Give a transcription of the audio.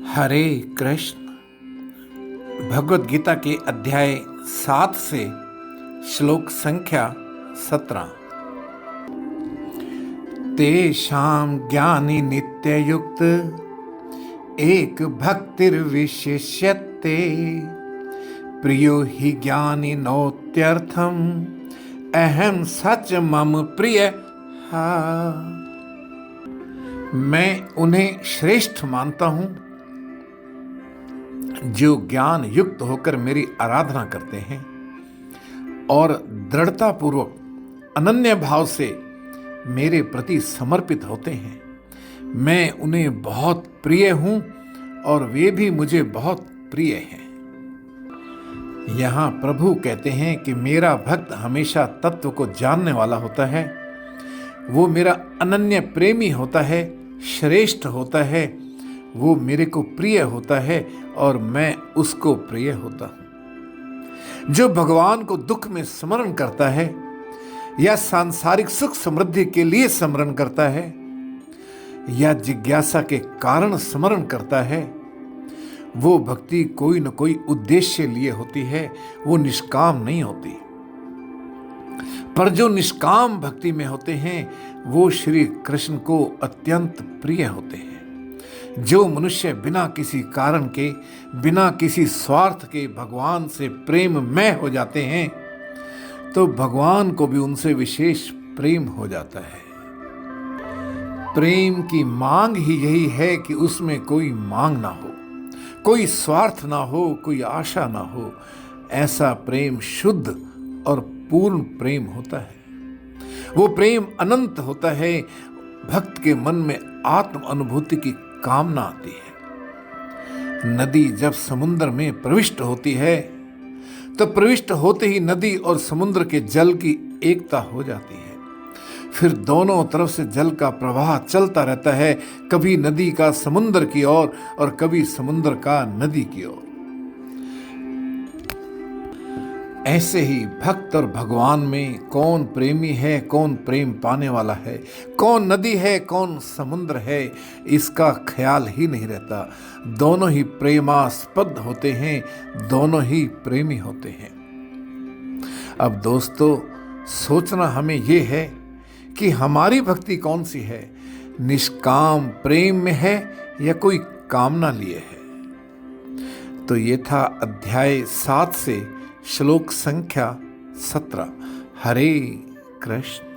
हरे कृष्ण। भगवत गीता के अध्याय 7 से श्लोक संख्या 17। तेषां ज्ञानी नित्ययुक्त एक भक्तिर्विशिष्यते प्रियो हि ज्ञानी नोत्यर्थम अहम सच मम प्रिय। मैं उन्हें श्रेष्ठ मानता हूं जो ज्ञान युक्त होकर मेरी आराधना करते हैं और दृढ़ता पूर्वक अनन्य भाव से मेरे प्रति समर्पित होते हैं। मैं उन्हें बहुत प्रिय हूं और वे भी मुझे बहुत प्रिय हैं। यहां प्रभु कहते हैं कि मेरा भक्त हमेशा तत्व को जानने वाला होता है, वो मेरा अनन्य प्रेमी होता है, श्रेष्ठ होता है, वो मेरे को प्रिय होता है और मैं उसको प्रिय होता हूं। जो भगवान को दुख में स्मरण करता है या सांसारिक सुख समृद्धि के लिए स्मरण करता है या जिज्ञासा के कारण स्मरण करता है, वो भक्ति कोई न कोई उद्देश्य लिए होती है, वो निष्काम नहीं होती। पर जो निष्काम भक्ति में होते हैं वो श्री कृष्ण को अत्यंत प्रिय होते हैं। जो मनुष्य बिना किसी कारण के, बिना किसी स्वार्थ के भगवान से प्रेममय हो जाते हैं तो भगवान को भी उनसे विशेष प्रेम हो जाता है। प्रेम की मांग ही यही है कि उसमें कोई मांग ना हो, कोई स्वार्थ ना हो, कोई आशा ना हो। ऐसा प्रेम शुद्ध और पूर्ण प्रेम होता है। वो प्रेम अनंत होता है। भक्त के मन में आत्म अनुभूति की कामना आती है। नदी जब समुद्र में प्रविष्ट होती है तो प्रविष्ट होते ही नदी और समुद्र के जल की एकता हो जाती है। फिर दोनों तरफ से जल का प्रवाह चलता रहता है, कभी नदी का समुद्र की ओर और कभी समुद्र का नदी की ओर। ऐसे ही भक्त और भगवान में कौन प्रेमी है, कौन प्रेम पाने वाला है, कौन नदी है, कौन समुद्र है, इसका ख्याल ही नहीं रहता। दोनों ही प्रेमास्पद होते हैं, दोनों ही प्रेमी होते हैं। अब दोस्तों, सोचना हमें यह है कि हमारी भक्ति कौन सी है, निष्काम प्रेम में है या कोई कामना लिए है। तो ये था अध्याय 7 से श्लोक संख्या 17। हरे कृष्ण।